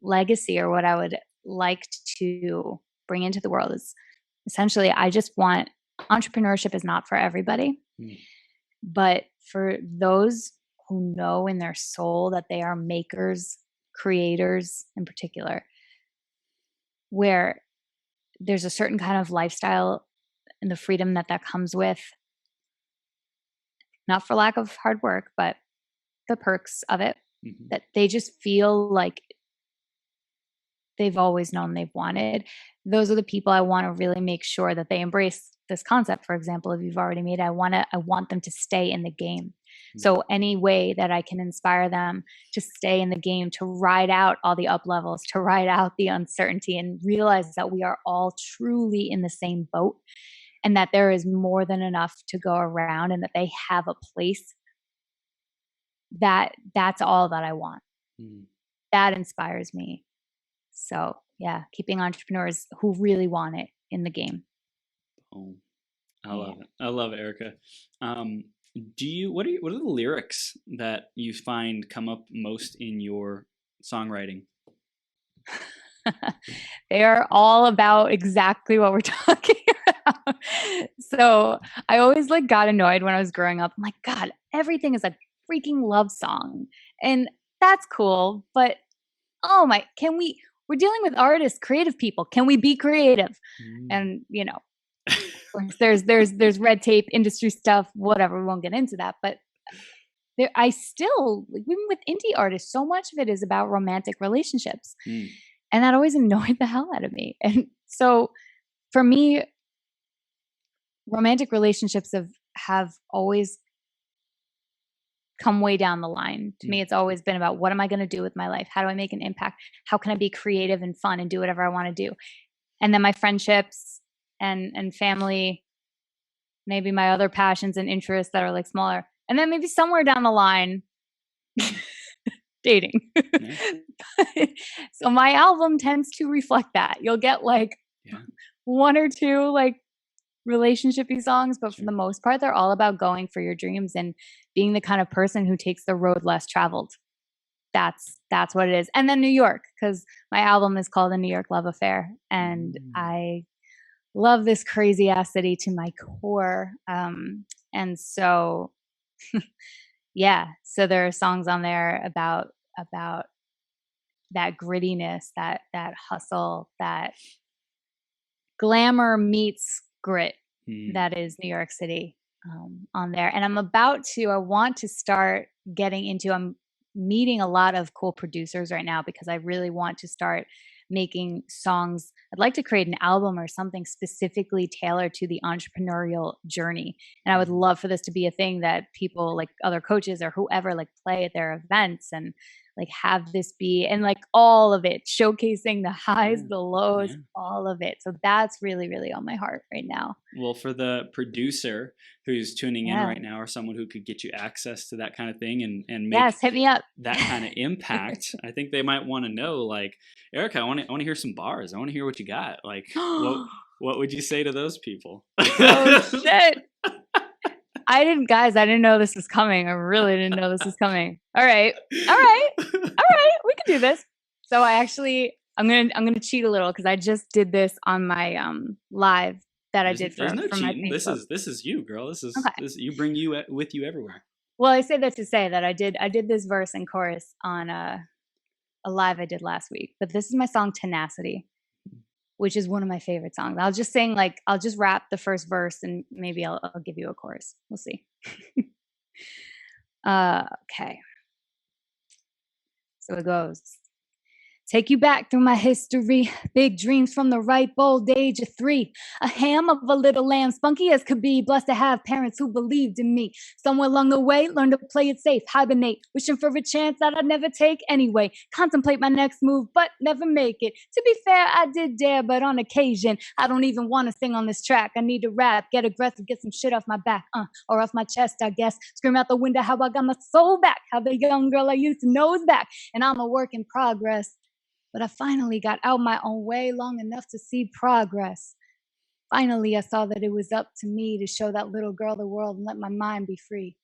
legacy, or what I would like to bring into the world, is essentially, I just want, entrepreneurship is not for everybody, but for those who know in their soul that they are makers, creators in particular, where there's a certain kind of lifestyle and the freedom that comes with, not for lack of hard work, but the perks of it, that they just feel like they've always known they've wanted. Those are the people I want to really make sure that they embrace this concept. For example, if you've already made it, I want them to stay in the game. So any way that I can inspire them to stay in the game, to ride out all the up levels, to ride out the uncertainty, and realize that we are all truly in the same boat, and that there is more than enough to go around, and that they have a place, that's all that I want. That inspires me. So yeah, keeping entrepreneurs who really want it in the game. Oh, I love it. I love it, Erica. What are the lyrics that you find come up most in your songwriting? They are all about exactly what we're talking about. So I always got annoyed when I was growing up. I'm like, God, everything is a freaking love song. And that's cool. But we're dealing with artists, creative people. Can we be creative? And, there's red tape, industry stuff, whatever. We won't get into that. But I still, even with indie artists, so much of it is about romantic relationships. And that always annoyed the hell out of me. And so for me, romantic relationships have always come way down the line. To me, it's always been about, what am I going to do with my life? How do I make an impact? How can I be creative and fun and do whatever I want to do? And then my friendships and family, maybe my other passions and interests that are smaller. And then maybe somewhere down the line, dating. So my album tends to reflect that. You'll get one or two relationshipy songs, but for the most part, they're all about going for your dreams and being the kind of person who takes the road less traveled. That's what it is. And then New York, because my album is called A New York Love Affair, and I love this crazy ass city to my core. And so, so there are songs on there about that grittiness, that hustle, that glamour meets grit that is New York City on there. And I want to start getting into, I'm meeting a lot of cool producers right now, because I really want to start making songs. I'd like to create an album or something specifically tailored to the entrepreneurial journey. And I would love for this to be a thing that people, other coaches or whoever, play at their events, and have this be, and all of it, showcasing the highs, the lows, all of it. So that's really, really on my heart right now. Well, for the producer who's tuning in right now, or someone who could get you access to that kind of thing and make hit me up. that kind of impact, I think they might want to know, Erica, I want to hear some bars. I want to hear what you got. What would you say to those people? Oh shit. I didn't know this was coming. I really didn't know this was coming. All right. We can do this. So I'm gonna cheat a little, because I just did this on my live that I did for no my cheating. This is you, girl. This is you bring you with you everywhere. Well, I say that to say that I did this verse and chorus on a live I did last week. But this is my song Tenacity, which is one of my favorite songs. I'll just sing, I'll just rap the first verse, and maybe I'll give you a chorus. We'll see. Okay. So it goes. Take you back through my history. Big dreams from the ripe old age of 3. A ham of a little lamb, spunky as could be. Blessed to have parents who believed in me. Somewhere along the way, learned to play it safe, hibernate, wishing for a chance that I'd never take anyway. Contemplate my next move, but never make it. To be fair, I did dare, but on occasion, I don't even want to sing on this track. I need to rap, get aggressive, get some shit off my back, or off my chest, I guess. Scream out the window how I got my soul back, how the young girl I used to know is back, and I'm a work in progress. But I finally got out my own way long enough to see progress. Finally, I saw that it was up to me to show that little girl the world and let my mind be free.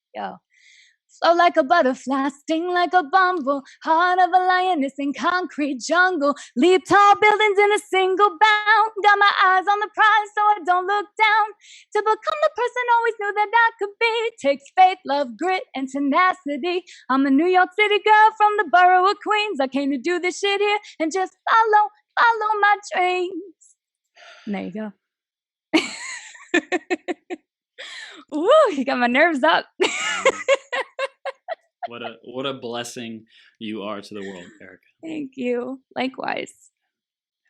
Flow like a butterfly, sting like a bumble, heart of a lioness in concrete jungle. Leap tall buildings in a single bound. Got my eyes on the prize so I don't look down. To become the person always knew that I could be. Takes faith, love, grit, and tenacity. I'm a New York City girl from the borough of Queens. I came to do this shit here and just follow my dreams. And there you go. Ooh, you got my nerves up. What a blessing you are to the world, Erica. Thank you. Likewise.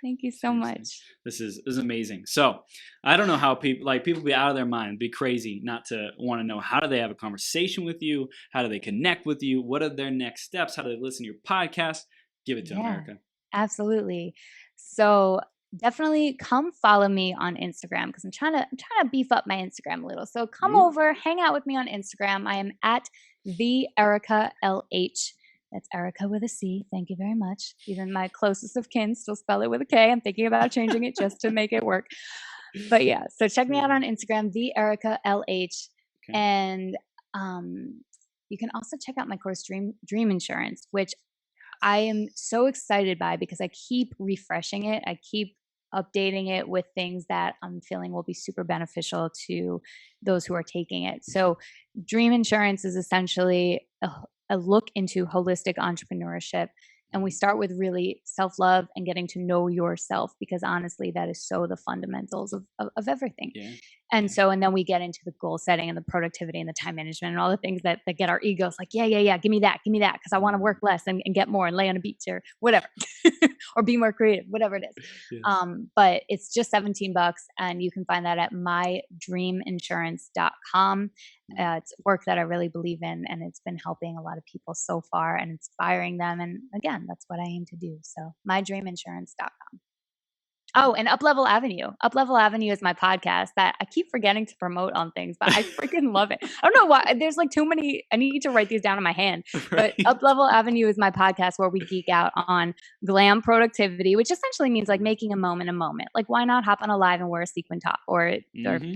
Thank you so much. This is amazing. So I don't know how people be out of their mind, be crazy not to want to know, how do they have a conversation with you? How do they connect with you? What are their next steps? How do they listen to your podcast? Give it to them, Erica. Absolutely. So definitely come follow me on Instagram, because I'm trying to beef up my Instagram a little. So come over, hang out with me on Instagram. I am at the Erica LH. That's Erica with a C. Thank you very much. Even my closest of kin still spell it with a K. I'm thinking about changing it just to make it work. But yeah, so check me out on Instagram, the Erica LH. Okay. And you can also check out my course, Dream Insurance, which I am so excited by, because I keep refreshing it. I keep updating it with things that I'm feeling will be super beneficial to those who are taking it. So Dream Insurance is essentially a look into holistic entrepreneurship. And we start with really self-love and getting to know yourself, because honestly, that is so the fundamentals of everything. Yeah. And then we get into the goal setting and the productivity and the time management and all the things that get our egos like, yeah, give me that, because I want to work less and get more and lay on a beach or whatever, or be more creative, whatever it is. Yes. But it's just $17, and you can find that at mydreaminsurance.com. It's work that I really believe in, and it's been helping a lot of people so far and inspiring them. And again, that's what I aim to do. So mydreaminsurance.com. Oh, and Uplevel Avenue. Uplevel Avenue is my podcast that I keep forgetting to promote on things, but I freaking love it. I don't know why. There's like too many. I need to write these down in my hand. Right. But Uplevel Avenue is my podcast where we geek out on glam productivity, which essentially means like making a moment a moment. Like, why not hop on a live and wear a sequin top or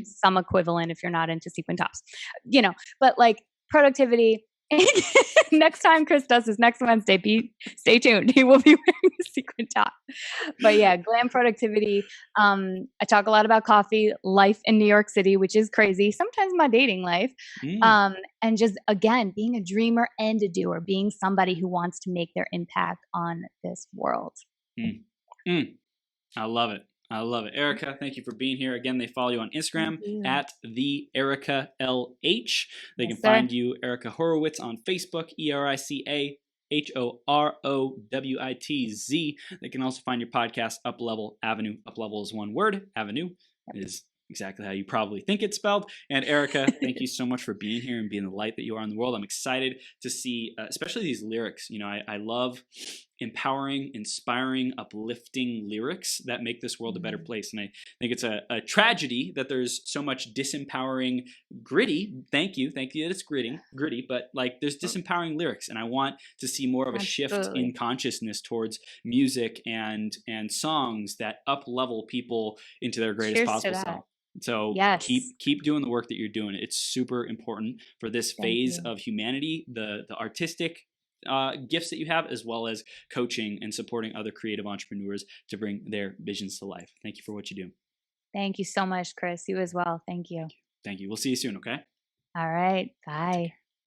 some equivalent if you're not into sequin tops, but like productivity. Next time Chris does this next Wednesday, stay tuned. He will be wearing a sequin top. But yeah, glam productivity. I talk a lot about coffee, life in New York City, which is crazy. Sometimes my dating life. And just, again, being a dreamer and a doer, being somebody who wants to make their impact on this world. I love it. I love it. Erica, thank you for being here. Again, they follow you on Instagram at the Erica LH. They can find you, Erica Horowitz, on Facebook, ERICA HOROWITZ. They can also find your podcast, Uplevel Avenue. Uplevel is one word. Avenue is exactly how you probably think it's spelled. And Erica, thank you so much for being here and being the light that you are in the world. I'm excited to see, especially these lyrics. I love empowering, inspiring, uplifting lyrics that make this world a better place. And I think it's a tragedy that there's so much disempowering, gritty. Thank you that it's gritty, but like there's disempowering lyrics. And I want to see more of a shift in consciousness towards music and songs that up-level people into their greatest possible self. So keep doing the work that you're doing. It's super important for this phase of humanity, the artistic gifts that you have, as well as coaching and supporting other creative entrepreneurs to bring their visions to life. Thank you for what you do. Thank you so much, Chris. You as well. Thank you. Thank you. We'll see you soon, okay? All right. Bye.